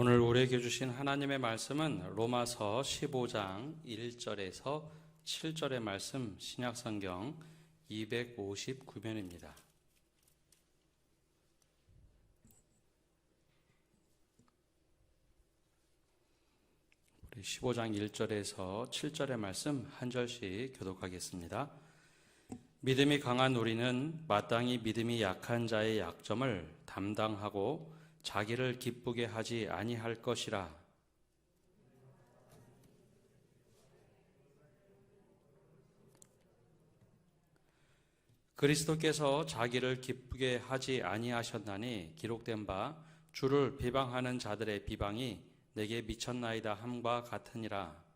오늘 우리에게 주신 하나님의 말씀은 로마서 15장 1절에서 7절의 말씀, 신약성경 259면입니다. 우리 15장 1절에서 7절의 말씀 한 절씩 교독하겠습니다. 믿음이 강한 우리는 마땅히 믿음이 약한 자의 약점을 담당하고 자기를 기쁘게 하지 아니할 것이라. 그리스도께서 자기를 기쁘게 하지 아니하셨나니 기록된 바 주를 비방하는 자들의 비방이 내게 미쳤나이다 함과 같으니라.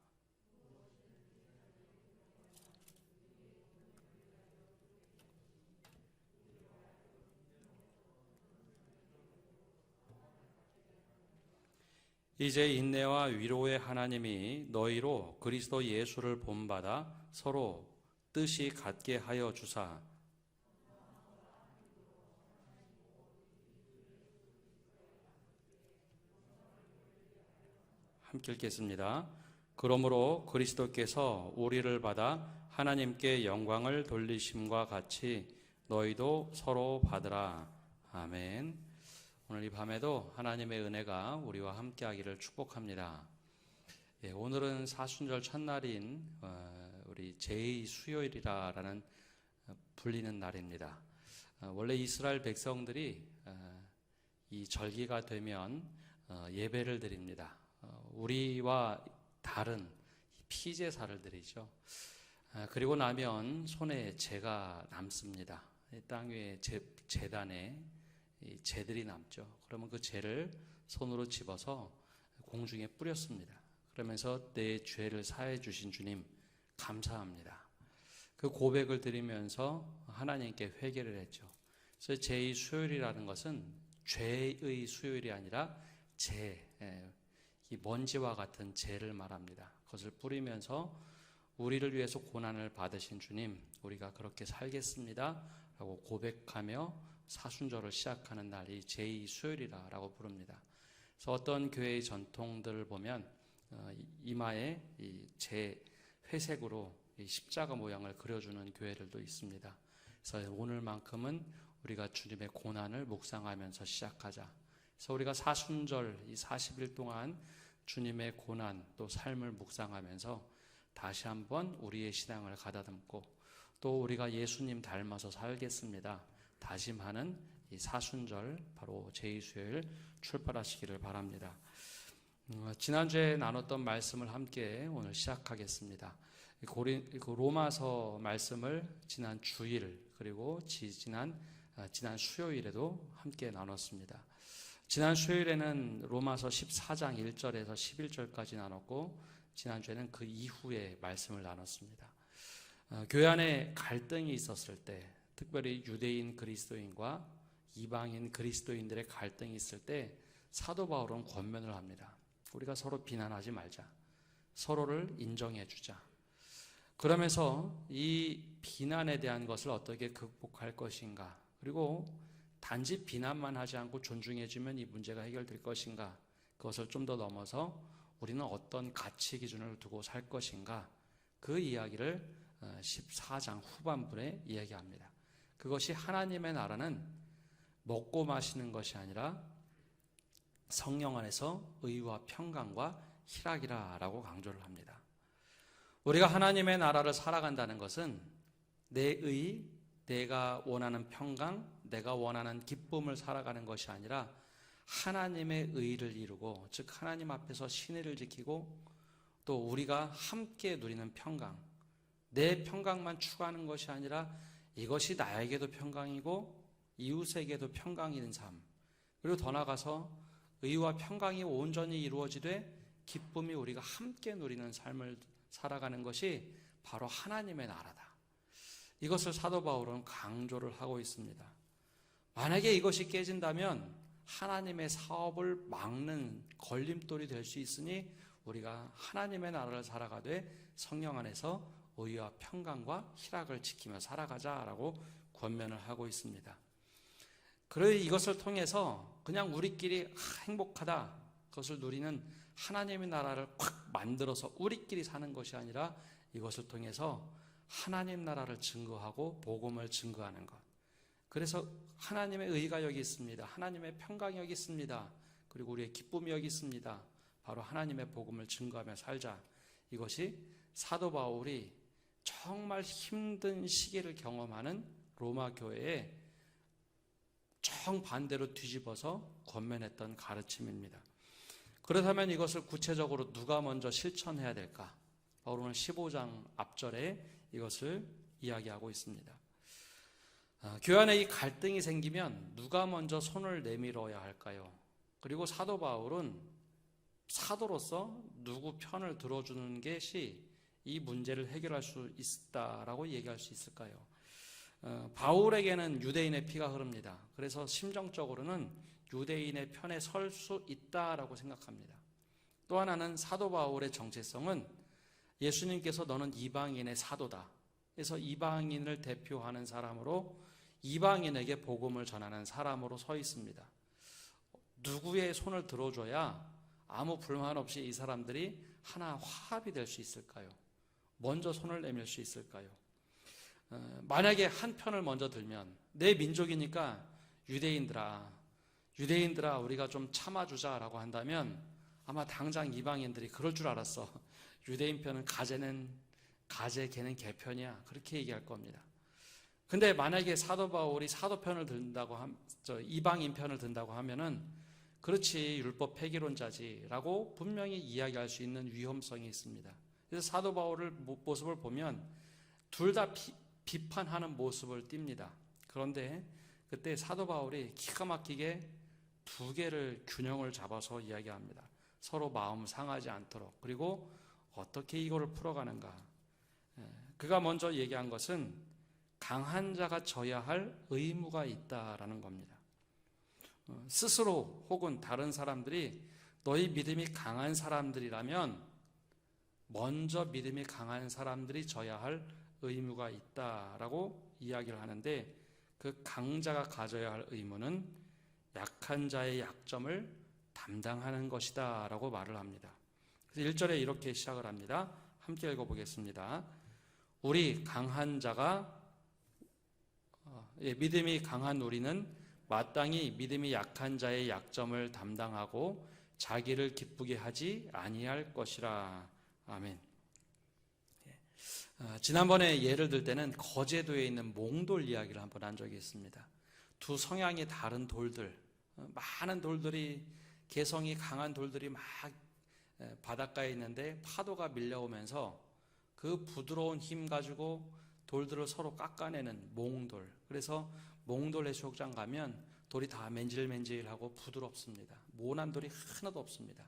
이제 인내와 위로의 하나님이 너희로 그리스도 예수를 본받아 서로 뜻이 같게 하여 주사. 함께 읽겠습니다. 그러므로 그리스도께서 우리를 받아 하나님께 영광을 돌리심과 같이 너희도 서로 받으라. 아멘. 오늘 이 밤에도 하나님의 은혜가 우리와 함께하기를 축복합니다. 오늘은 사순절 첫날인 우리 제2수요일이라는 불리는 날입니다. 원래 이스라엘 백성들이 이 절기가 되면 예배를 드립니다. 우리와 다른 피제사를 드리죠. 그리고 나면 손에 재가 남습니다. 땅 위에 제단에 이 재들이 남죠. 그러면 그 재를 손으로 집어서 공중에 뿌렸습니다. 그러면서 내 죄를 사해 주신 주님 감사합니다. 그 고백을 드리면서 하나님께 회개를 했죠. 그래서 제2 수요일이라는 것은 죄의 수요일이 아니라 이 먼지와 같은 재를 말합니다. 그것을 뿌리면서 우리를 위해서 고난을 받으신 주님, 우리가 그렇게 살겠습니다 라고 고백하며 사순절을 시작하는 날이 제2 수요일이라고 부릅니다. 그래서 어떤 교회의 전통들을 보면 이마에 제 회색으로 십자가 모양을 그려주는 교회들도 있습니다. 그래서 오늘만큼은 우리가 주님의 고난을 묵상하면서 시작하자. 그래서 우리가 사순절 이 40일 동안 주님의 고난 또 삶을 묵상하면서 다시 한번 우리의 신앙을 가다듬고 또 우리가 예수님 닮아서 살겠습니다 다짐하는 이 사순절 바로 제2수요일 출발하시기를 바랍니다. 지난주에 나눴던 말씀을 함께 오늘 시작하겠습니다. 로마서 말씀을 지난 주일 그리고 지난 수요일에도 함께 나눴습니다. 지난 수요일에는 로마서 14장 1절에서 11절까지 나눴고 지난주에는 그 이후에 말씀을 나눴습니다. 교회 안에 갈등이 있었을 때 특별히 유대인 그리스도인과 이방인 그리스도인들의 갈등이 있을 때 사도 바울은 권면을 합니다. 우리가 서로 비난하지 말자. 서로를 인정해 주자. 그러면서 이 비난에 대한 것을 어떻게 극복할 것인가, 그리고 단지 비난만 하지 않고 존중해 주면 이 문제가 해결될 것인가, 그것을 좀 더 넘어서 우리는 어떤 가치 기준을 두고 살 것인가, 그 이야기를 14장 후반부에 이야기합니다. 그것이 하나님의 나라는 먹고 마시는 것이 아니라 성령 안에서 의와 평강과 희락이라 라고 강조를 합니다. 우리가 하나님의 나라를 살아간다는 것은 내 의, 내가 원하는 평강, 내가 원하는 기쁨을 살아가는 것이 아니라 하나님의 의를 이루고, 즉 하나님 앞에서 신의를 지키고 또 우리가 함께 누리는 평강, 내 평강만 추구하는 것이 아니라 이것이 나에게도 평강이고 이웃에게도 평강이 있는 삶, 그리고 더 나아가서 의와 평강이 온전히 이루어지되 기쁨이 우리가 함께 누리는 삶을 살아가는 것이 바로 하나님의 나라다. 이것을 사도 바울은 강조를 하고 있습니다. 만약에 이것이 깨진다면 하나님의 사업을 막는 걸림돌이 될 수 있으니 우리가 하나님의 나라를 살아가되 성령 안에서 의와 평강과 희락을 지키며 살아가자라고 권면을 하고 있습니다. 그래 이것을 통해서 그냥 우리끼리 행복하다, 그것을 누리는 하나님의 나라를 확 만들어서 우리끼리 사는 것이 아니라 이것을 통해서 하나님 나라를 증거하고 복음을 증거하는 것. 그래서 하나님의 의가 여기 있습니다. 하나님의 평강이 여기 있습니다. 그리고 우리의 기쁨이 여기 있습니다. 바로 하나님의 복음을 증거하며 살자. 이것이 사도 바울이 정말 힘든 시기를 경험하는 로마 교회에 정반대로 뒤집어서 권면했던 가르침입니다. 그렇다면 이것을 구체적으로 누가 먼저 실천해야 될까? 바울은 15장 앞절에 이것을 이야기하고 있습니다. 교회 안에 이 갈등이 생기면 누가 먼저 손을 내밀어야 할까요? 그리고 사도 바울은 사도로서 누구 편을 들어주는 것이 이 문제를 해결할 수 있다라고 얘기할 수 있을까요? 바울에게는 유대인의 피가 흐릅니다. 그래서 심정적으로는 유대인의 편에 설 수 있다라고 생각합니다. 또 하나는 사도 바울의 정체성은 예수님께서 너는 이방인의 사도다. 그래서 이방인을 대표하는 사람으로 이방인에게 복음을 전하는 사람으로 서 있습니다. 누구의 손을 들어줘야 아무 불만 없이 이 사람들이 하나 화합이 될 수 있을까요? 먼저 손을 내밀 수 있을까요? 만약에 한 편을 먼저 들면 내 민족이니까 유대인들아 우리가 좀 참아주자라고 한다면 아마 당장 이방인들이 그럴 줄 알았어. 유대인 편은 가제 걔는 개편이야. 그렇게 얘기할 겁니다. 근데 만약에 사도 바울이 사도 편을 든다고 이방인 편을 든다고 하면은 그렇지 율법 폐기론자지라고 분명히 이야기할 수 있는 위험성이 있습니다. 그래서 사도 바울의 모습을 보면 둘 다 비판하는 모습을 띱니다. 그런데 그때 사도 바울이 기가 막히게 두 개를 균형을 잡아서 이야기합니다. 서로 마음 상하지 않도록. 그리고 어떻게 이거를 풀어가는가. 그가 먼저 얘기한 것은 강한 자가 져야 할 의무가 있다라는 겁니다. 스스로 혹은 다른 사람들이 너희 믿음이 강한 사람들이라면 먼저 믿음이 강한 사람들이 져야 할 의무가 있다라고 이야기를 하는데 그 강자가 가져야 할 의무는 약한 자의 약점을 담당하는 것이다 라고 말을 합니다. 그래서 1절에 이렇게 시작을 합니다. 함께 읽어보겠습니다. 우리 강한 자가 믿음이 강한 우리는 마땅히 믿음이 약한 자의 약점을 담당하고 자기를 기쁘게 하지 아니할 것이라. 아멘. 지난번에 예를 들 때는 거제도에 있는 몽돌 이야기를 한번 한 적이 있습니다. 두 성향이 다른 돌들, 많은 돌들이 개성이 강한 돌들이 막 바닷가에 있는데 파도가 밀려오면서 그 부드러운 힘 가지고 돌들을 서로 깎아내는 몽돌. 그래서 몽돌 해수욕장 가면 돌이 다 맨질맨질하고 부드럽습니다. 모난 돌이 하나도 없습니다.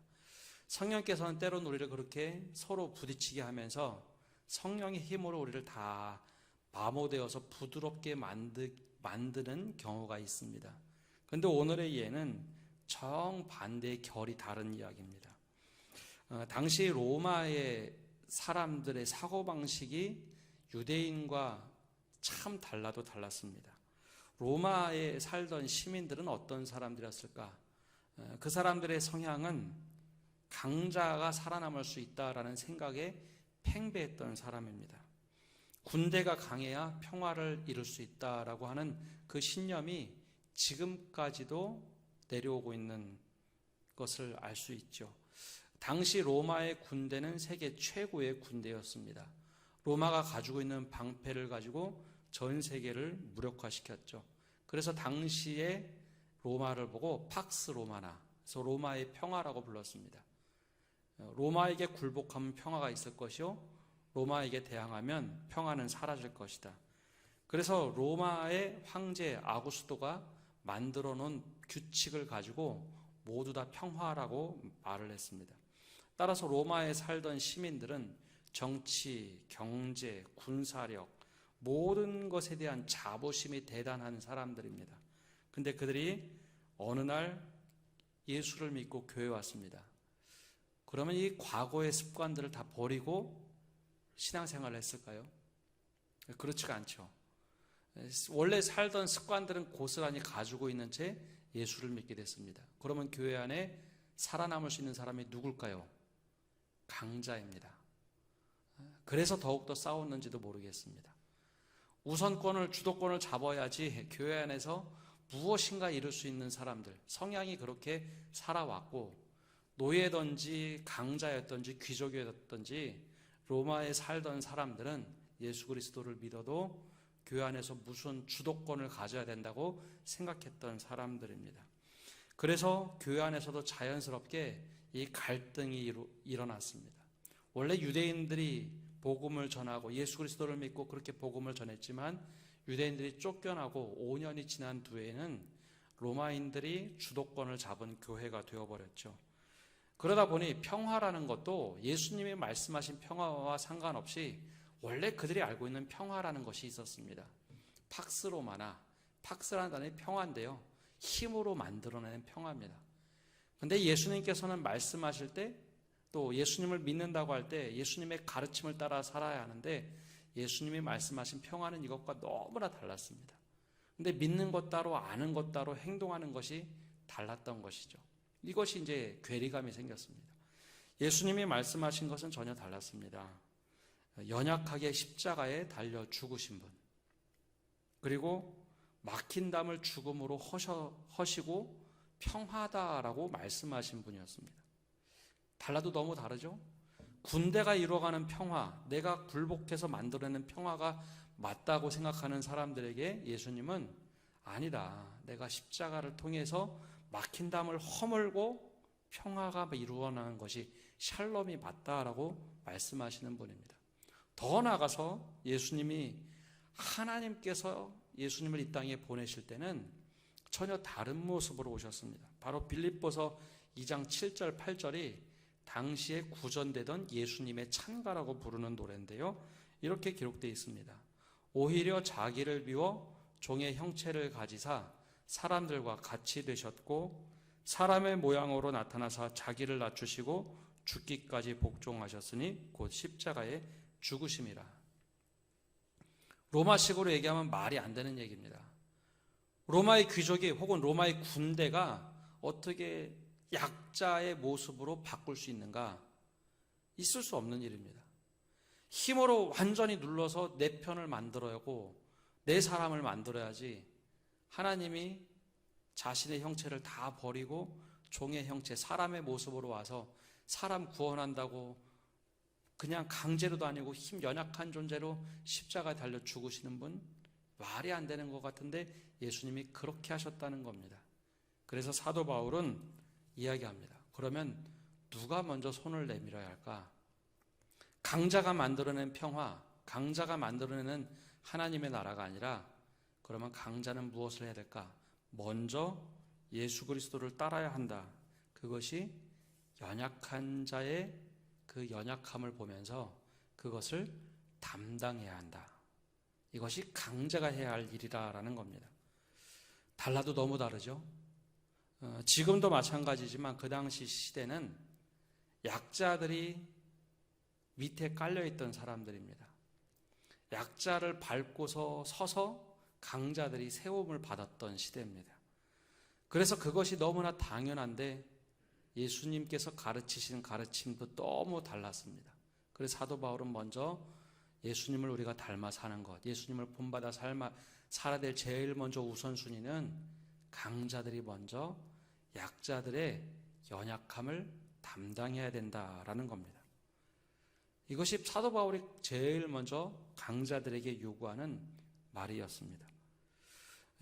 성령께서는 때론 우리를 그렇게 서로 부딪히게 하면서 성령의 힘으로 우리를 다 마모되어서 부드럽게 만드는 경우가 있습니다. 그런데 오늘의 예는 정반대의 결이 다른 이야기입니다. 당시 로마의 사람들의 사고방식이 유대인과 참 달라도 달랐습니다. 로마에 살던 시민들은 어떤 사람들이었을까? 그 사람들의 성향은 강자가 살아남을 수 있다라는 생각에 팽배했던 사람입니다. 군대가 강해야 평화를 이룰 수 있다라고 하는 그 신념이 지금까지도 내려오고 있는 것을 알 수 있죠. 당시 로마의 군대는 세계 최고의 군대였습니다. 로마가 가지고 있는 방패를 가지고 전 세계를 무력화시켰죠. 그래서 당시에 로마를 보고 팍스 로마나, 그래서 로마의 평화라고 불렀습니다. 로마에게 굴복하면 평화가 있을 것이요 로마에게 대항하면 평화는 사라질 것이다. 그래서 로마의 황제 아구스토가 만들어 놓은 규칙을 가지고 모두 다 평화라고 말을 했습니다. 따라서 로마에 살던 시민들은 정치, 경제, 군사력 모든 것에 대한 자부심이 대단한 사람들입니다. 근데 그들이 어느 날 예수를 믿고 교회에 왔습니다. 그러면 이 과거의 습관들을 다 버리고 신앙생활을 했을까요? 그렇지가 않죠. 원래 살던 습관들은 고스란히 가지고 있는 채 예수를 믿게 됐습니다. 그러면 교회 안에 살아남을 수 있는 사람이 누굴까요? 강자입니다. 그래서 더욱더 싸웠는지도 모르겠습니다. 우선권을, 주도권을 잡아야지 교회 안에서 무엇인가 이룰 수 있는 사람들, 성향이 그렇게 살아왔고, 노예든지 강자였든지 귀족이었든지 로마에 살던 사람들은 예수 그리스도를 믿어도 교회 안에서 무슨 주도권을 가져야 된다고 생각했던 사람들입니다. 그래서 교회 안에서도 자연스럽게 이 갈등이 일어났습니다. 원래 유대인들이 복음을 전하고 예수 그리스도를 믿고 그렇게 복음을 전했지만 유대인들이 쫓겨나고 5년이 지난 뒤에는 로마인들이 주도권을 잡은 교회가 되어버렸죠. 그러다 보니 평화라는 것도 예수님이 말씀하신 평화와 상관없이 원래 그들이 알고 있는 평화라는 것이 있었습니다. 팍스 로마나, 팍스라는 단어의 평화인데요, 힘으로 만들어내는 평화입니다. 그런데 예수님께서는 말씀하실 때, 또 예수님을 믿는다고 할 때 예수님의 가르침을 따라 살아야 하는데, 예수님이 말씀하신 평화는 이것과 너무나 달랐습니다. 근데 믿는 것 따로, 아는 것 따로, 행동하는 것이 달랐던 것이죠. 이것이 이제 괴리감이 생겼습니다. 예수님이 말씀하신 것은 전혀 달랐습니다. 연약하게 십자가에 달려 죽으신 분, 그리고 막힌 담을 죽음으로 허시고 평화다라고 말씀하신 분이었습니다. 달라도 너무 다르죠? 군대가 이루어가는 평화, 내가 굴복해서 만들어내는 평화가 맞다고 생각하는 사람들에게 예수님은 아니다, 내가 십자가를 통해서 막힌 담을 허물고 평화가 이루어나는 것이 샬롬이 맞다라고 말씀하시는 분입니다. 더 나아가서 예수님이, 하나님께서 예수님을 이 땅에 보내실 때는 전혀 다른 모습으로 오셨습니다. 바로 빌립보서 2장 7절 8절이 당시에 구전되던 예수님의 찬가라고 부르는 노래인데요, 이렇게 기록되어 있습니다. 오히려 자기를 비워 종의 형체를 가지사 사람들과 같이 되셨고 사람의 모양으로 나타나사 자기를 낮추시고 죽기까지 복종하셨으니 곧 십자가에 죽으심이라. 로마식으로 얘기하면 말이 안 되는 얘기입니다. 로마의 귀족이 혹은 로마의 군대가 어떻게 약자의 모습으로 바꿀 수 있는가? 있을 수 없는 일입니다. 힘으로 완전히 눌러서 내 편을 만들어야 하고 내 사람을 만들어야지, 하나님이 자신의 형체를 다 버리고 종의 형체, 사람의 모습으로 와서 사람 구원한다고 그냥 강제로도 아니고 힘 연약한 존재로 십자가에 달려 죽으시는 분, 말이 안 되는 것 같은데 예수님이 그렇게 하셨다는 겁니다. 그래서 사도 바울은 이야기합니다. 그러면 누가 먼저 손을 내밀어야 할까? 강자가 만들어낸 평화, 강자가 만들어내는 하나님의 나라가 아니라, 그러면 강자는 무엇을 해야 될까? 먼저 예수 그리스도를 따라야 한다. 그것이 연약한 자의 그 연약함을 보면서 그것을 담당해야 한다. 이것이 강자가 해야 할 일이라는 겁니다. 달라도 너무 다르죠? 지금도 마찬가지지만 그 당시 시대는 약자들이 밑에 깔려있던 사람들입니다. 약자를 밟고서 서서 강자들이 세움을 받았던 시대입니다. 그래서 그것이 너무나 당연한데 예수님께서 가르치신 가르침도 너무 달랐습니다. 그래서 사도 바울은 먼저 예수님을 우리가 닮아 사는 것, 예수님을 본받아 살아야 될 제일 먼저 우선순위는 강자들이 먼저 약자들의 연약함을 담당해야 된다라는 겁니다. 이것이 사도 바울이 제일 먼저 강자들에게 요구하는 말이었습니다.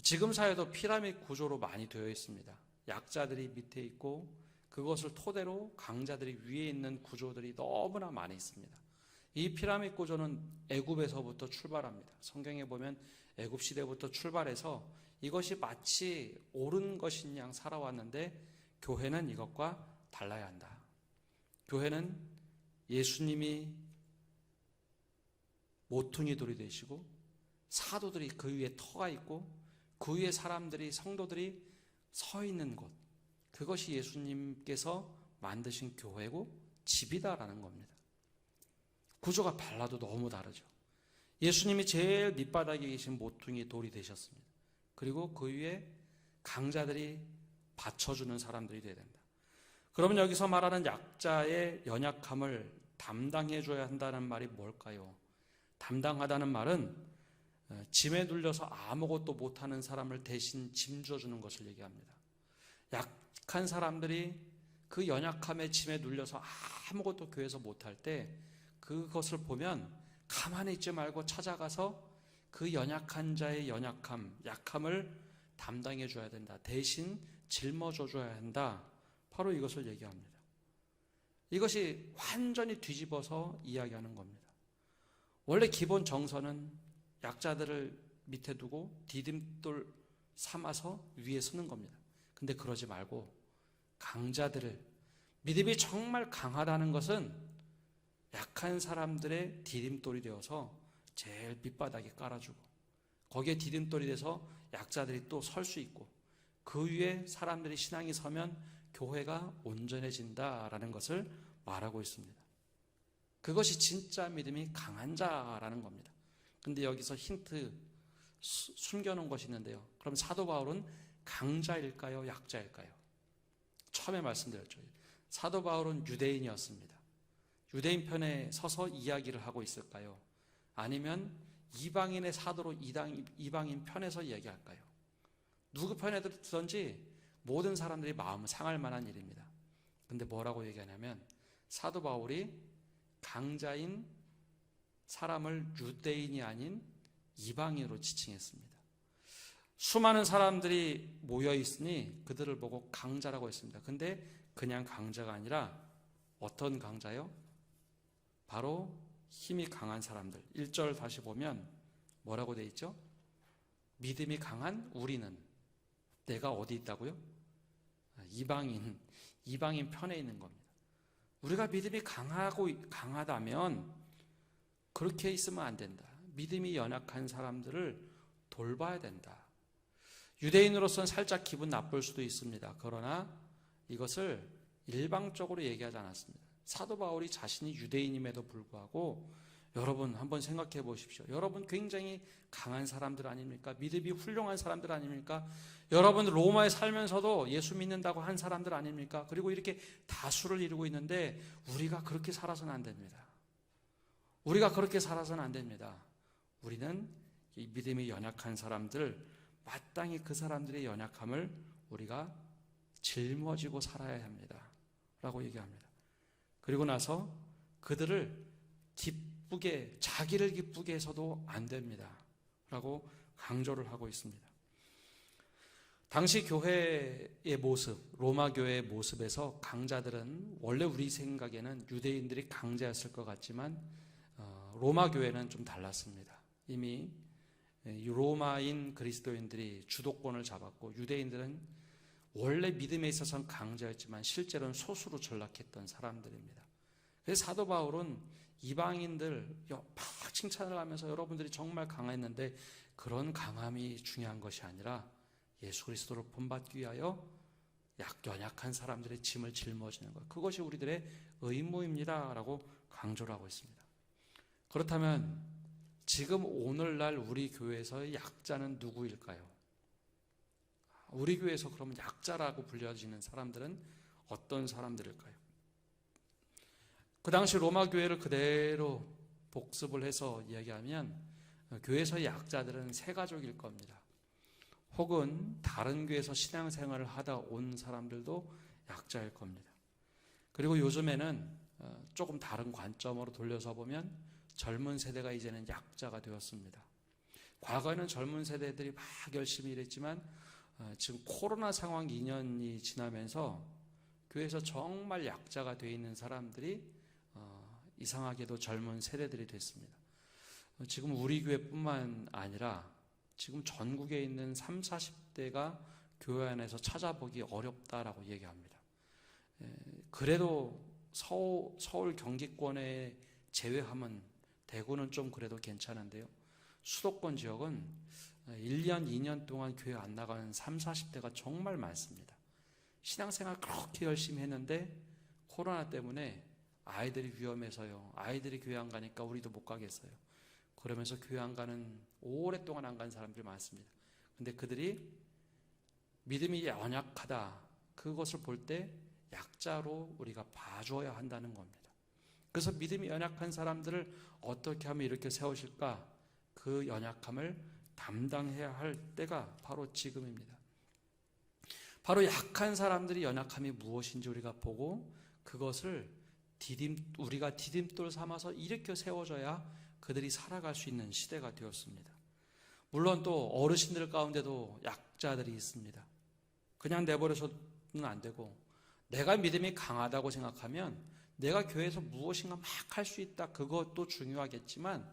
지금 사회도 피라미드 구조로 많이 되어 있습니다. 약자들이 밑에 있고 그것을 토대로 강자들이 위에 있는 구조들이 너무나 많이 있습니다. 이 피라미드 구조는 애굽에서부터 출발합니다. 성경에 보면 애굽 시대부터 출발해서 이것이 마치 옳은 것인 양 살아왔는데, 교회는 이것과 달라야 한다. 교회는 예수님이 모퉁이 돌이 되시고 사도들이 그 위에 터가 있고 그 위에 사람들이, 성도들이 서 있는 곳, 그것이 예수님께서 만드신 교회고 집이다라는 겁니다. 구조가 달라도 너무 다르죠. 예수님이 제일 밑바닥에 계신 모퉁이 돌이 되셨습니다. 그리고 그 위에 강자들이 받쳐주는 사람들이 되어야 된다. 그러면 여기서 말하는 약자의 연약함을 담당해 줘야 한다는 말이 뭘까요? 담당하다는 말은 짐에 눌려서 아무것도 못하는 사람을 대신 짐져주는 것을 얘기합니다. 약한 사람들이 그 연약함의 짐에 눌려서 아무것도 교회에서 못할 때 그것을 보면 가만히 있지 말고 찾아가서 그 연약한 자의 약함을 담당해 줘야 된다. 대신 짊어져 줘야 한다. 바로 이것을 얘기합니다. 이것이 완전히 뒤집어서 이야기하는 겁니다. 원래 기본 정서는 약자들을 밑에 두고 디딤돌 삼아서 위에 서는 겁니다. 근데 그러지 말고 강자들을, 믿음이 정말 강하다는 것은 약한 사람들의 디딤돌이 되어서 제일 밑바닥에 깔아주고 거기에 디딤돌이 돼서 약자들이 또 설 수 있고 그 위에 사람들이 신앙이 서면 교회가 온전해진다라는 것을 말하고 있습니다. 그것이 진짜 믿음이 강한 자라는 겁니다. 근데 여기서 힌트 숨겨놓은 것이 있는데요. 그럼 사도 바울은 강자일까요? 약자일까요? 처음에 말씀드렸죠. 사도 바울은 유대인이었습니다. 유대인 편에 서서 이야기를 하고 있을까요? 아니면 이방인의 사도로 이방인 편에서 이야기할까요? 누구 편에 들든지 모든 사람들이 마음 상할 만한 일입니다. 근데 뭐라고 얘기하냐면 사도 바울이 강자인 사람을 유대인이 아닌 이방인으로 지칭했습니다. 수많은 사람들이 모여 있으니 그들을 보고 강자라고 했습니다. 근데 그냥 강자가 아니라 어떤 강자요? 바로 힘이 강한 사람들. 1절 다시 보면 뭐라고 돼 있죠? 믿음이 강한 우리는. 내가 어디 있다고요? 이방인 편에 있는 겁니다. 우리가 믿음이 강하다면 그렇게 있으면 안 된다. 믿음이 연약한 사람들을 돌봐야 된다. 유대인으로서는 살짝 기분 나쁠 수도 있습니다. 그러나 이것을 일방적으로 얘기하지 않았습니다. 사도 바울이 자신이 유대인임에도 불구하고 여러분 한번 생각해 보십시오. 여러분 굉장히 강한 사람들 아닙니까? 믿음이 훌륭한 사람들 아닙니까? 여러분 로마에 살면서도 예수 믿는다고 한 사람들 아닙니까? 그리고 이렇게 다수를 이루고 있는데 우리가 그렇게 살아서는 안 됩니다. 우리가 그렇게 살아서는 안 됩니다. 우리는 이 믿음이 연약한 사람들, 마땅히 그 사람들의 연약함을 우리가 짊어지고 살아야 합니다. 라고 얘기합니다. 그리고 나서 그들을 자기를 기쁘게 해서도 안 됩니다. 라고 강조를 하고 있습니다. 당시 교회의 모습, 로마 교회의 모습에서 강자들은 원래 우리 생각에는 유대인들이 강자였을 것 같지만 로마 교회는 좀 달랐습니다. 이미 로마인 그리스도인들이 주도권을 잡았고 유대인들은 원래 믿음에 있어서는 강자였지만 실제로는 소수로 전락했던 사람들입니다. 그래서 사도 바울은 이방인들 막 칭찬을 하면서 여러분들이 정말 강했는데 그런 강함이 중요한 것이 아니라 예수 그리스도를 본받기 위하여 연약한 사람들의 짐을 짊어지는 것, 그것이 우리들의 의무입니다 라고 강조를 하고 있습니다. 그렇다면 지금 오늘날 우리 교회에서의 약자는 누구일까요? 우리 교회에서 그러면 약자라고 불려지는 사람들은 어떤 사람들일까요? 그 당시 로마 교회를 그대로 복습을 해서 이야기하면 교회에서의 약자들은 세 가족일 겁니다. 혹은 다른 교회에서 신앙생활을 하다 온 사람들도 약자일 겁니다. 그리고 요즘에는 조금 다른 관점으로 돌려서 보면 젊은 세대가 이제는 약자가 되었습니다. 과거에는 젊은 세대들이 막 열심히 일했지만 지금 코로나 상황 2년이 지나면서 교회에서 정말 약자가 되어 있는 사람들이 이상하게도 젊은 세대들이 됐습니다. 지금 우리 교회뿐만 아니라 지금 전국에 있는 30, 40대가 교회 안에서 찾아보기 어렵다라고 얘기합니다. 그래도 서울 경기권에 제외하면 대구는 좀 그래도 괜찮은데요. 수도권 지역은 1년, 2년 동안 교회 안 나가는 30, 40대가 정말 많습니다. 신앙생활 그렇게 열심히 했는데 코로나 때문에 아이들이 위험해서요. 아이들이 교회 안 가니까 우리도 못 가겠어요. 그러면서 교회 안 가는, 오랫동안 안 간 사람들이 많습니다. 근데 그들이 믿음이 연약하다, 그것을 볼 때 약자로 우리가 봐줘야 한다는 겁니다. 그래서 믿음이 연약한 사람들을 어떻게 하면 이렇게 세우실까? 그 연약함을 담당해야 할 때가 바로 지금입니다. 바로 약한 사람들이 연약함이 무엇인지 우리가 보고 그것을 우리가 디딤돌 삼아서 일으켜 세워줘야 그들이 살아갈 수 있는 시대가 되었습니다. 물론 또 어르신들 가운데도 약자들이 있습니다. 그냥 내버려서는 안 되고 내가 믿음이 강하다고 생각하면 내가 교회에서 무엇인가 막 할 수 있다. 그것도 중요하겠지만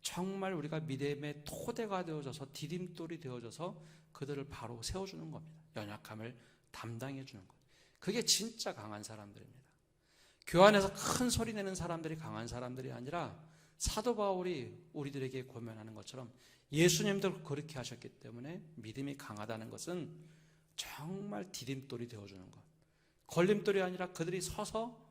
정말 우리가 믿음의 토대가 되어져서 디딤돌이 되어져서 그들을 바로 세워주는 겁니다. 연약함을 담당해 주는 것. 그게 진짜 강한 사람들입니다. 교회 안에서 큰 소리 내는 사람들이 강한 사람들이 아니라 사도 바울이 우리들에게 권면하는 것처럼 예수님도 그렇게 하셨기 때문에 믿음이 강하다는 것은 정말 디딤돌이 되어주는 것. 걸림돌이 아니라 그들이 서서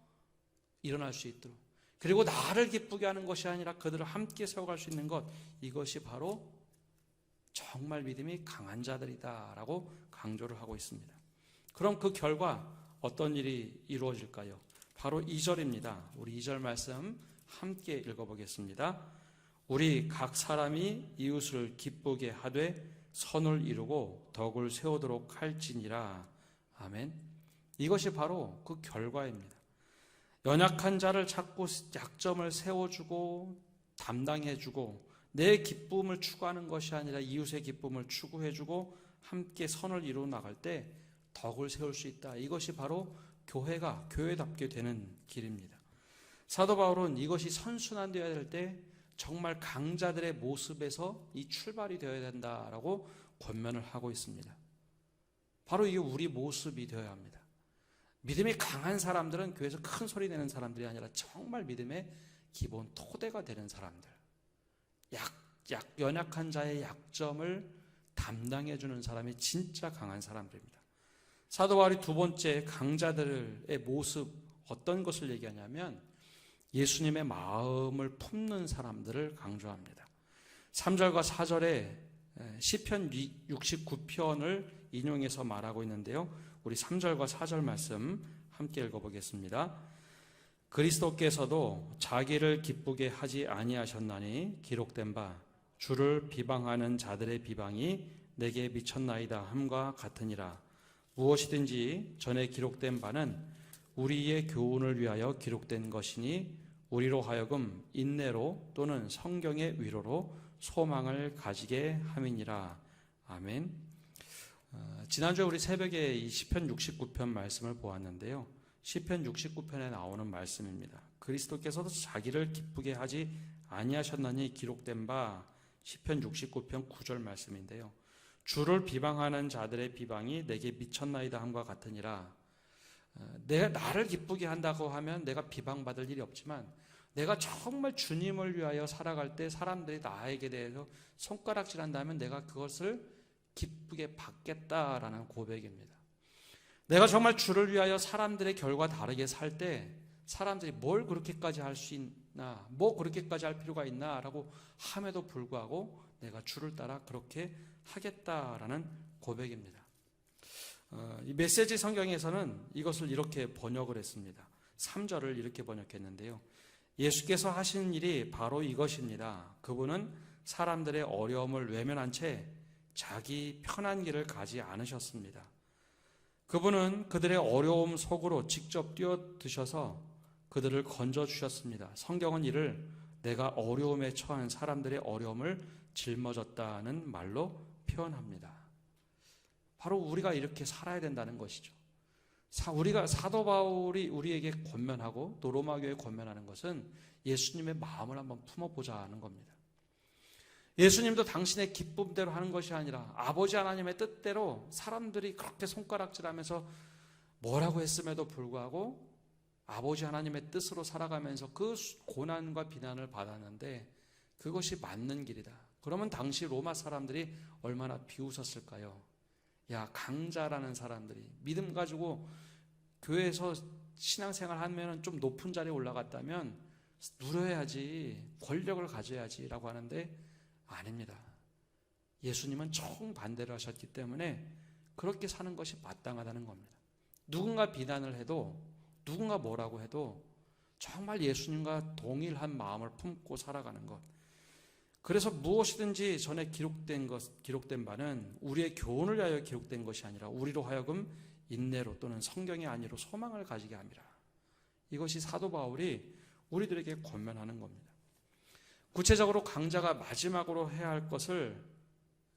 일어날 수 있도록, 그리고 나를 기쁘게 하는 것이 아니라 그들을 함께 세워갈 수 있는 것, 이것이 바로 정말 믿음이 강한 자들이다라고 강조를 하고 있습니다. 그럼 그 결과 어떤 일이 이루어질까요? 바로 2절입니다. 우리 2절 말씀 함께 읽어보겠습니다. 우리 각 사람이 이웃을 기쁘게 하되 선을 이루고 덕을 세우도록 할지니라. 아멘. 이것이 바로 그 결과입니다. 연약한 자를 찾고 약점을 세워주고 담당해주고 내 기쁨을 추구하는 것이 아니라 이웃의 기쁨을 추구해주고 함께 선을 이루어 나갈 때 덕을 세울 수 있다. 이것이 바로 교회가 교회답게 되는 길입니다. 사도 바울은 이것이 선순환되어야 될 때 정말 강자들의 모습에서 이 출발이 되어야 된다라고 권면을 하고 있습니다. 바로 이게 우리 모습이 되어야 합니다. 믿음이 강한 사람들은 교회에서 큰 소리 내는 사람들이 아니라 정말 믿음의 기본 토대가 되는 사람들, 연약한 자의 약점을 담당해 주는 사람이 진짜 강한 사람들입니다. 사도 바울이 두 번째 강자들의 모습, 어떤 것을 얘기하냐면 예수님의 마음을 품는 사람들을 강조합니다. 3절과 4절에 시편 69편을 인용해서 말하고 있는데요. 우리 3절과 4절 말씀 함께 읽어보겠습니다. 그리스도께서도 자기를 기쁘게 하지 아니하셨나니 기록된 바 주를 비방하는 자들의 비방이 내게 미쳤나이다 함과 같으니라. 무엇이든지 전에 기록된 바는 우리의 교훈을 위하여 기록된 것이니 우리로 하여금 인내로 또는 성경의 위로로 소망을 가지게 함이니라. 아멘. 지난주에 우리 새벽에 이 시편 69편 말씀을 보았는데요. 시편 69편에 나오는 말씀입니다. 그리스도께서도 자기를 기쁘게 하지 아니하셨나니 기록된 바 시편 69편 9절 말씀인데요. 주를 비방하는 자들의 비방이 내게 미쳤나이다 함과 같으니라. 나를 기쁘게 한다고 하면 내가 비방받을 일이 없지만 내가 정말 주님을 위하여 살아갈 때 사람들이 나에게 대해서 손가락질한다면 내가 그것을 기쁘게 받겠다라는 고백입니다. 내가 정말 주를 위하여 사람들의 결과 다르게 살 때 사람들이 뭘 그렇게까지 할 수 있나, 뭐 그렇게까지 할 필요가 있나 라고 함에도 불구하고 내가 주를 따라 그렇게 하겠다라는 고백입니다. 이 메시지 성경에서는 이것을 이렇게 번역을 했습니다. 3절을 이렇게 번역했는데요. 예수께서 하신 일이 바로 이것입니다. 그분은 사람들의 어려움을 외면한 채 자기 편한 길을 가지 않으셨습니다. 그분은 그들의 어려움 속으로 직접 뛰어드셔서 그들을 건져주셨습니다. 성경은 이를 내가 어려움에 처한 사람들의 어려움을 짊어졌다는 말로 표현합니다. 바로 우리가 이렇게 살아야 된다는 것이죠. 우리가 사도 바울이 우리에게 권면하고 또 로마 교회에 권면하는 것은 예수님의 마음을 한번 품어보자 하는 겁니다. 예수님도 당신의 기쁨대로 하는 것이 아니라 아버지 하나님의 뜻대로 사람들이 그렇게 손가락질하면서 뭐라고 했음에도 불구하고 아버지 하나님의 뜻으로 살아가면서 그 고난과 비난을 받았는데 그것이 맞는 길이다. 그러면 당시 로마 사람들이 얼마나 비웃었을까요? 야, 강자라는 사람들이 믿음 가지고 교회에서 신앙생활 하면 좀 높은 자리에 올라갔다면 누려야지, 권력을 가져야지 라고 하는데 아닙니다. 예수님은 정반대로 하셨기 때문에 그렇게 사는 것이 마땅하다는 겁니다. 누군가 비난을 해도, 누군가 뭐라고 해도 정말 예수님과 동일한 마음을 품고 살아가는 것. 그래서 무엇이든지 전에 기록된 바는 우리의 교훈을 위하여 기록된 것이 아니라 우리로 하여금 인내로 또는 성경의 안위로 소망을 가지게 함이라. 이것이 사도 바울이 우리들에게 권면하는 겁니다. 구체적으로 강자가 마지막으로 해야 할 것을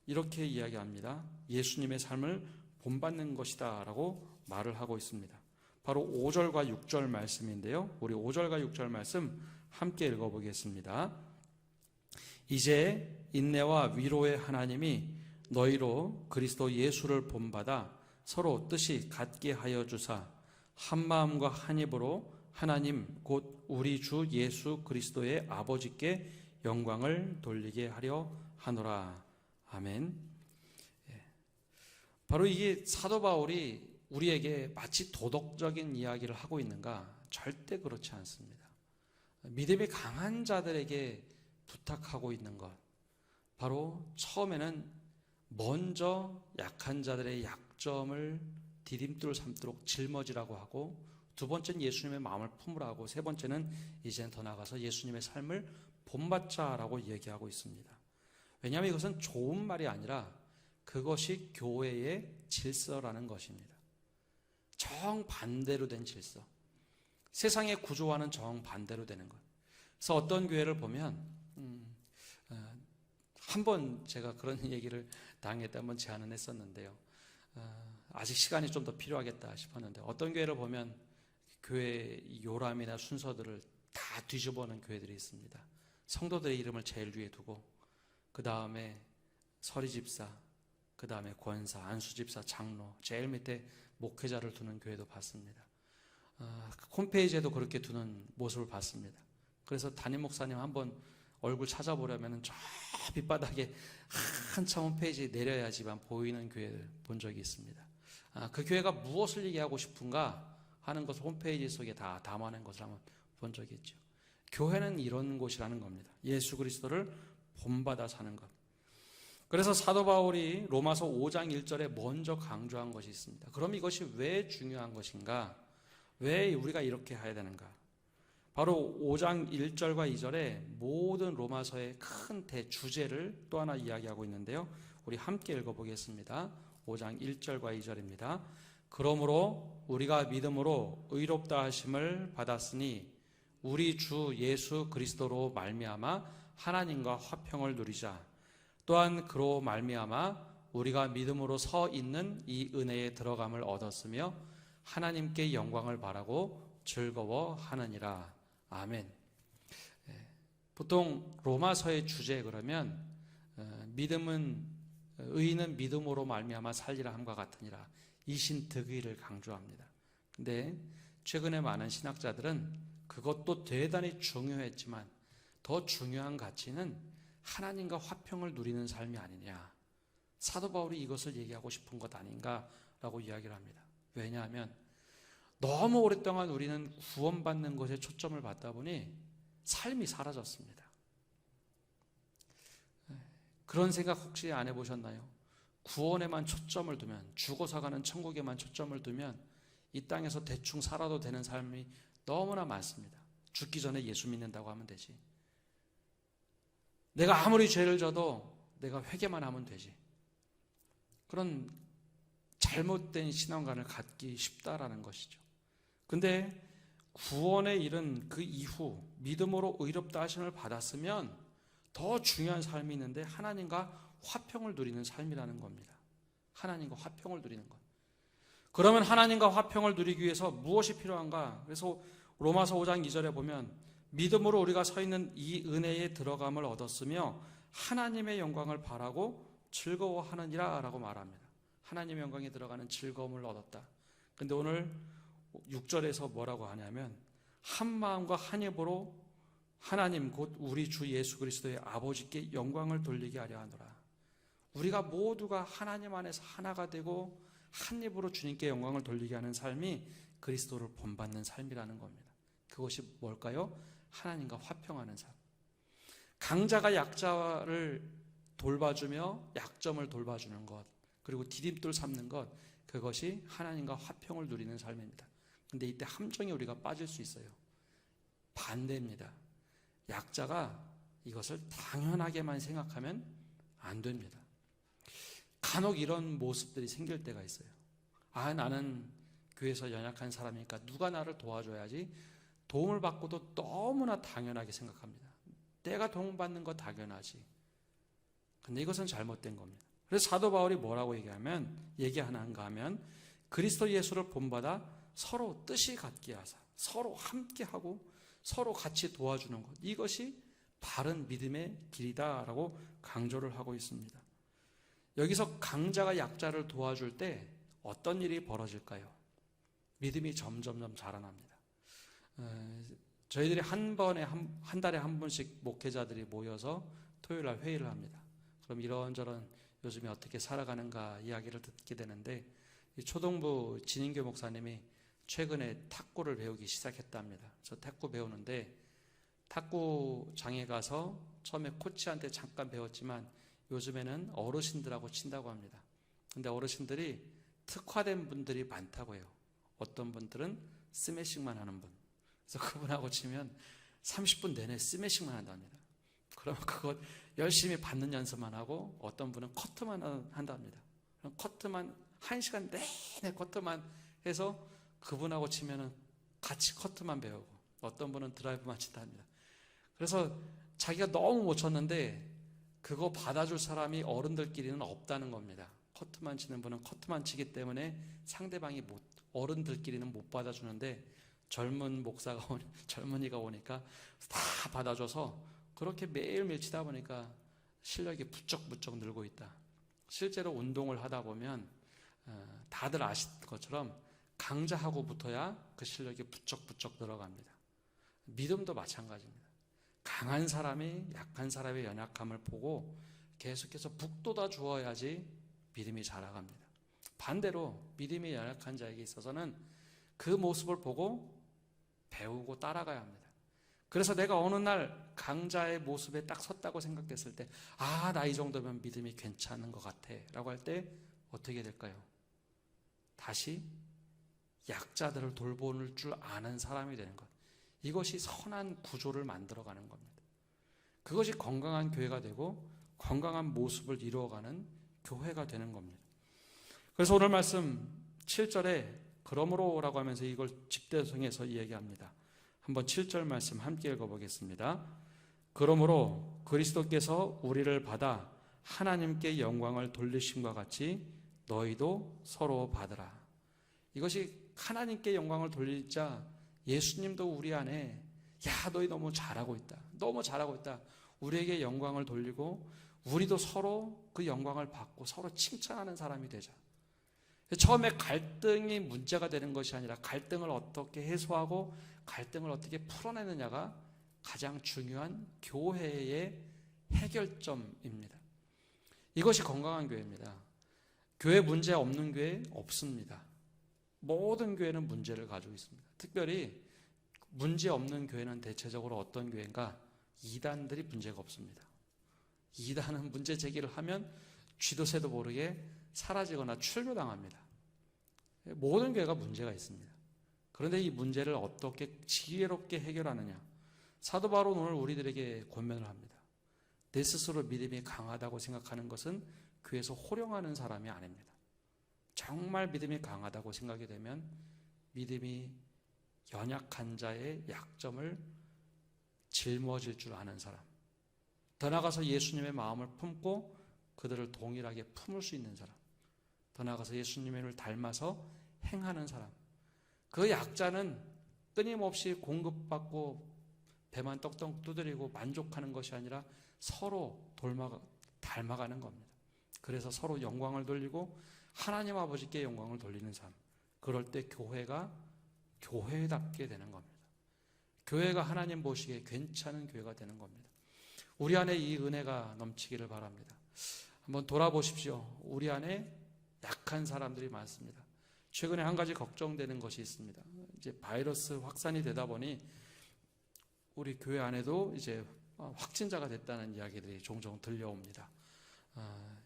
이렇게 이야기합니다. 예수님의 삶을 본받는 것이다 라고 말을 하고 있습니다. 바로 5절과 6절 말씀인데요. 우리 5절과 6절 말씀 함께 읽어보겠습니다. 이제 인내와 위로의 하나님이 너희로 그리스도 예수를 본받아 서로 뜻이 같게 하여 주사 한 마음과 한 입으로 하나님 곧 우리 주 예수 그리스도의 아버지께 영광을 돌리게 하려 하노라. 아멘. 바로 이게 사도 바울이 우리에게 마치 도덕적인 이야기를 하고 있는가? 절대 그렇지 않습니다. 믿음이 강한 자들에게 부탁하고 있는 것, 바로 처음에는 먼저 약한 자들의 약점을 디딤돌 삼도록 짊어지라고 하고, 두 번째는 예수님의 마음을 품으라고, 세 번째는 이제는 더 나아가서 예수님의 삶을 본받자라고 얘기하고 있습니다. 왜냐하면 이것은 좋은 말이 아니라 그것이 교회의 질서라는 것입니다. 정반대로 된 질서, 세상의 구조와는 정반대로 되는 것. 그래서 어떤 교회를 보면 한번 제가 그런 얘기를 당했다 한번 제안을 했었는데요. 아직 시간이 좀 더 필요하겠다 싶었는데, 어떤 교회를 보면 교회 요람이나 순서들을 다 뒤집어놓은 교회들이 있습니다. 성도들의 이름을 제일 위에 두고 그 다음에 서리집사, 그 다음에 권사, 안수집사, 장로, 제일 밑에 목회자를 두는 교회도 봤습니다. 홈페이지에도 그렇게 두는 모습을 봤습니다. 그래서 담임 목사님 한번 얼굴 찾아보려면 저 밑바닥에 한참 홈페이지 내려야지만 보이는 교회를 본 적이 있습니다. 그 교회가 무엇을 얘기하고 싶은가 하는 것을 홈페이지 속에 다 담아낸 것을 한번 본 적이 있죠. 교회는 이런 곳이라는 겁니다. 예수 그리스도를 본받아 사는 것. 그래서 사도 바울이 로마서 5장 1절에 먼저 강조한 것이 있습니다. 그럼 이것이 왜 중요한 것인가? 왜 우리가 이렇게 해야 되는가? 바로 5장 1절과 2절에 모든 로마서의 큰 대주제를 또 하나 이야기하고 있는데요. 우리 함께 읽어보겠습니다. 5장 1절과 2절입니다. 그러므로 우리가 믿음으로 의롭다 하심을 받았으니 우리 주 예수 그리스도로 말미암아 하나님과 화평을 누리자. 또한 그로 말미암아 우리가 믿음으로 서 있는 이 은혜에 들어감을 얻었으며 하나님께 영광을 바라고 즐거워하느니라. 아멘. 보통 로마서의 주제 그러면 의인은 믿음으로 말미암아 살리라 함과 같으니라, 이신득의를 강조합니다. 근데 최근에 많은 신학자들은 그것도 대단히 중요했지만 더 중요한 가치는 하나님과 화평을 누리는 삶이 아니냐, 사도 바울이 이것을 얘기하고 싶은 것 아닌가라고 이야기를 합니다. 왜냐하면 너무 오랫동안 우리는 구원받는 것에 초점을 받다 보니 삶이 사라졌습니다. 그런 생각 혹시 안 해보셨나요? 구원에만 초점을 두면, 죽어서 가는 천국에만 초점을 두면 이 땅에서 대충 살아도 되는 삶이 너무나 많습니다. 죽기 전에 예수 믿는다고 하면 되지. 내가 아무리 죄를 져도 내가 회개만 하면 되지. 그런 잘못된 신앙관을 갖기 쉽다라는 것이죠. 근데 구원에 이른 그 이후 믿음으로 의롭다 하심을 받았으면 더 중요한 삶이 있는데, 하나님과 화평을 누리는 삶이라는 겁니다. 하나님과 화평을 누리는 것. 그러면 하나님과 화평을 누리기 위해서 무엇이 필요한가? 그래서 로마서 5장 2절에 보면 믿음으로 우리가 서 있는 이 은혜에 들어감을 얻었으며 하나님의 영광을 바라고 즐거워하느니라 라고 말합니다. 하나님의 영광에 들어가는 즐거움을 얻었다. 근데 오늘 6절에서 뭐라고 하냐면 한 마음과 한 입으로 하나님 곧 우리 주 예수 그리스도의 아버지께 영광을 돌리게 하려 하노라. 우리가 모두가 하나님 안에서 하나가 되고 한 입으로 주님께 영광을 돌리게 하는 삶이 그리스도를 본받는 삶이라는 겁니다. 그것이 뭘까요? 하나님과 화평하는 삶. 강자가 약자를 돌봐주며 약점을 돌봐주는 것, 그리고 디딤돌 삼는 것, 그것이 하나님과 화평을 누리는 삶입니다. 근데 이때 함정에 우리가 빠질 수 있어요. 반대입니다. 약자가 이것을 당연하게만 생각하면 안 됩니다. 간혹 이런 모습들이 생길 때가 있어요. 나는 교회에서 연약한 사람이니까 누가 나를 도와줘야지. 도움을 받고도 너무나 당연하게 생각합니다. 내가 도움받는 거 당연하지. 근데 이것은 잘못된 겁니다. 그래서 사도 바울이 뭐라고 얘기하는가 하면 그리스도 예수를 본받아 서로 뜻이 같게 하사 서로 함께하고 서로 같이 도와주는 것, 이것이 바른 믿음의 길이다라고 강조를 하고 있습니다. 여기서 강자가 약자를 도와줄 때 어떤 일이 벌어질까요? 믿음이 점점점 자라납니다. 저희들이 한 달에 한 번씩 목회자들이 모여서 토요일 날 회의를 합니다. 그럼 이런저런 요즘에 어떻게 살아가는가 이야기를 듣게 되는데, 초동부 진인교 목사님이 최근에 탁구를 배우기 시작했답니다. 저 탁구 배우는데 탁구장에 가서 처음에 코치한테 잠깐 배웠지만 요즘에는 어르신들하고 친다고 합니다. 근데 어르신들이 특화된 분들이 많다고 해요. 어떤 분들은 스매싱만 하는 분. 그래서 그분하고 치면 30분 내내 스매싱만 한답니다. 그러면 그거 열심히 받는 연습만 하고, 어떤 분은 커트만 한답니다. 그럼 커트만 1시간 내내 커트만 해서 그분하고 치면은 같이 커트만 배우고, 어떤 분은 드라이브만 친답니다. 그래서 자기가 너무 못 쳤는데 그거 받아줄 사람이 어른들끼리는 없다는 겁니다. 커트만 치는 분은 커트만 치기 때문에 상대방이 어른들끼리는 못 받아주는데, 젊은이가 오니까 다 받아줘서 그렇게 매일매일 치다 보니까 실력이 부쩍부쩍 늘고 있다. 실제로 운동을 하다 보면 다들 아시는 것처럼 강자하고 붙어야 그 실력이 부쩍부쩍 늘어갑니다. 믿음도 마찬가지입니다. 강한 사람이 약한 사람의 연약함을 보고 계속해서 북돋아 주어야지 믿음이 자라갑니다. 반대로 믿음이 연약한 자에게 있어서는 그 모습을 보고 배우고 따라가야 합니다. 그래서 내가 어느 날 강자의 모습에 딱 섰다고 생각했을 때, 나 이 정도면 믿음이 괜찮은 것 같아 라고 할 때 어떻게 될까요? 다시 약자들을 돌볼 줄 아는 사람이 되는 것. 이것이 선한 구조를 만들어가는 겁니다. 그것이 건강한 교회가 되고 건강한 모습을 이루어가는 교회가 되는 겁니다. 그래서 오늘 말씀 7절에 그러므로라고 하면서 이걸 집대성에서 이야기합니다. 한번 7절 말씀 함께 읽어보겠습니다. 그러므로 그리스도께서 우리를 받아 하나님께 영광을 돌리심과 같이 너희도 서로 받으라. 이것이 하나님께 영광을 돌리자 예수님도 우리 안에 너희 너무 잘하고 있다. 우리에게 영광을 돌리고 우리도 서로 그 영광을 받고 서로 칭찬하는 사람이 되자. 처음에 갈등이 문제가 되는 것이 아니라 갈등을 어떻게 해소하고 갈등을 어떻게 풀어내느냐가 가장 중요한 교회의 해결점입니다. 이것이 건강한 교회입니다. 교회 문제 없는 교회 없습니다. 모든 교회는 문제를 가지고 있습니다. 특별히 문제 없는 교회는 대체적으로 어떤 교회인가? 이단들이 문제가 없습니다. 이단은 문제 제기를 하면 쥐도 새도 모르게 사라지거나 출교당합니다. 모든 교회가 문제가 있습니다. 그런데 이 문제를 어떻게 지혜롭게 해결하느냐? 사도 바울은 오늘 우리들에게 권면을 합니다. 내 스스로 믿음이 강하다고 생각하는 것은 교회에서 호령하는 사람이 아닙니다. 정말 믿음이 강하다고 생각이 되면 믿음이 연약한 자의 약점을 짊어질 줄 아는 사람, 더 나아가서 예수님의 마음을 품고 그들을 동일하게 품을 수 있는 사람, 더 나아가서 예수님을 닮아서 행하는 사람, 그 약자는 끊임없이 공급받고 배만 떡떡 두드리고 만족하는 것이 아니라 서로 닮아가는 겁니다. 그래서 서로 영광을 돌리고 하나님 아버지께 영광을 돌리는 삶, 그럴 때 교회가 교회답게 되는 겁니다. 교회가 하나님 보시기에 괜찮은 교회가 되는 겁니다. 우리 안에 이 은혜가 넘치기를 바랍니다. 한번 돌아보십시오. 우리 안에 약한 사람들이 많습니다. 최근에 한 가지 걱정되는 것이 있습니다. 이제 바이러스 확산이 되다 보니 우리 교회 안에도 이제 확진자가 됐다는 이야기들이 종종 들려옵니다.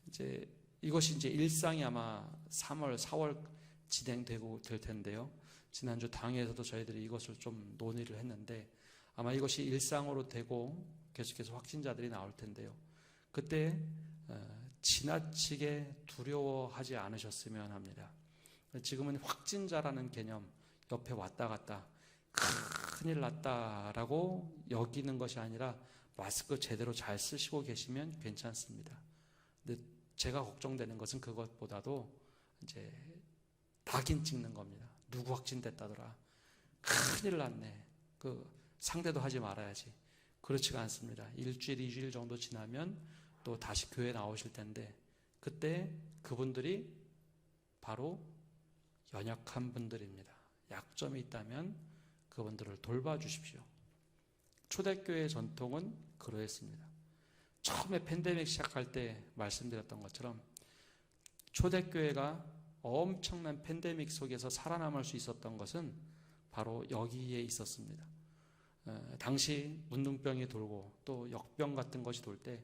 이제 이것이 이제 일상이 아마 3월, 4월 진행되고 될 텐데요. 지난주 당회에서도 저희들이 이것을 좀 논의를 했는데 아마 이것이 일상으로 되고 계속해서 확진자들이 나올 텐데요. 그때 지나치게 두려워하지 않으셨으면 합니다. 지금은 확진자라는 개념 옆에 왔다 갔다 큰일 났다라고 여기는 것이 아니라 마스크 제대로 잘 쓰시고 계시면 괜찮습니다. 근데 제가 걱정되는 것은 그것보다도 이제 낙인 찍는 겁니다. 누구 확진됐다더라. 큰일 났네. 그 상대도 하지 말아야지. 그렇지가 않습니다. 일주일, 2주일 정도 지나면 또 다시 교회 나오실 텐데 그때 그분들이 바로 연약한 분들입니다. 약점이 있다면 그분들을 돌봐주십시오. 초대교회의 전통은 그러했습니다. 처음에 팬데믹 시작할 때 말씀드렸던 것처럼 초대교회가 엄청난 팬데믹 속에서 살아남을 수 있었던 것은 바로 여기에 있었습니다. 당시 문둥병이 돌고 또 역병 같은 것이 돌 때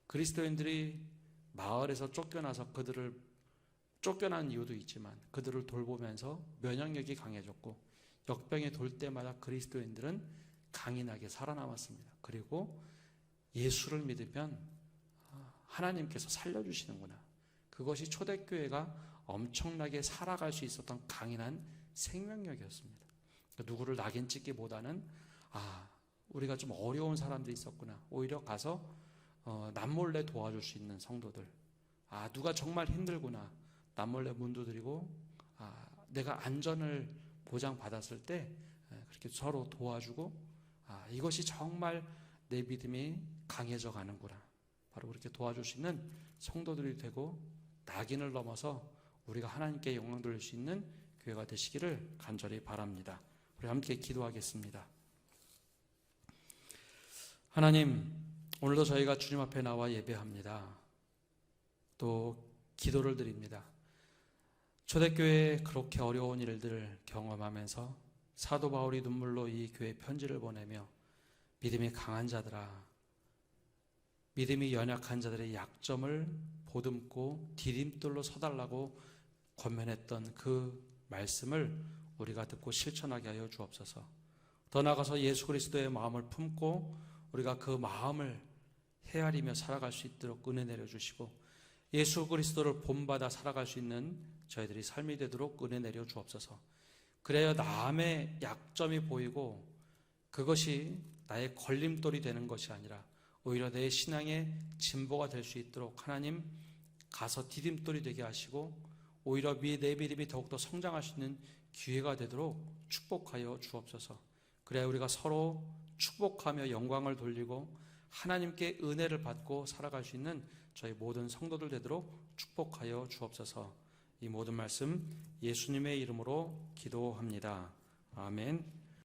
그리스도인들이 마을에서 쫓겨나서 그들을 쫓겨난 이유도 있지만 그들을 돌보면서 면역력이 강해졌고 역병이 돌 때마다 그리스도인들은 강인하게 살아남았습니다. 그리고 예수를 믿으면 하나님께서 살려주시는구나. 그것이 초대교회가 엄청나게 살아갈 수 있었던 강인한 생명력이었습니다. 누구를 낙인 찍기보다는 우리가 좀 어려운 사람들이 있었구나. 오히려 가서 남몰래 도와줄 수 있는 성도들. 누가 정말 힘들구나. 남몰래 문 두드리고 내가 안전을 보장받았을 때 그렇게 서로 도와주고 이것이 정말 내 믿음이 강해져 가는구나. 바로 그렇게 도와줄 수 있는 성도들이 되고 낙인을 넘어서 우리가 하나님께 영광 돌릴 수 있는 교회가 되시기를 간절히 바랍니다. 우리 함께 기도하겠습니다. 하나님, 오늘도 저희가 주님 앞에 나와 예배합니다. 또 기도를 드립니다. 초대교회에 그렇게 어려운 일들을 경험하면서 사도 바울이 눈물로 이 교회에 편지를 보내며 믿음이 강한 자들아, 믿음이 연약한 자들의 약점을 보듬고 디딤돌로 서달라고 권면했던 그 말씀을 우리가 듣고 실천하게 하여 주옵소서. 더 나아가서 예수 그리스도의 마음을 품고 우리가 그 마음을 헤아리며 살아갈 수 있도록 은혜 내려주시고 예수 그리스도를 본받아 살아갈 수 있는 저희들이 삶이 되도록 은혜 내려 주옵소서. 그래야 남의 약점이 보이고 그것이 나의 걸림돌이 되는 것이 아니라 오히려 내 신앙의 진보가 될 수 있도록 하나님 가서 디딤돌이 되게 하시고 오히려 내 믿음이 더욱더 성장할 수 있는 기회가 되도록 축복하여 주옵소서. 그래야 우리가 서로 축복하며 영광을 돌리고 하나님께 은혜를 받고 살아갈 수 있는 저희 모든 성도들 되도록 축복하여 주옵소서. 이 모든 말씀 예수님의 이름으로 기도합니다. 아멘.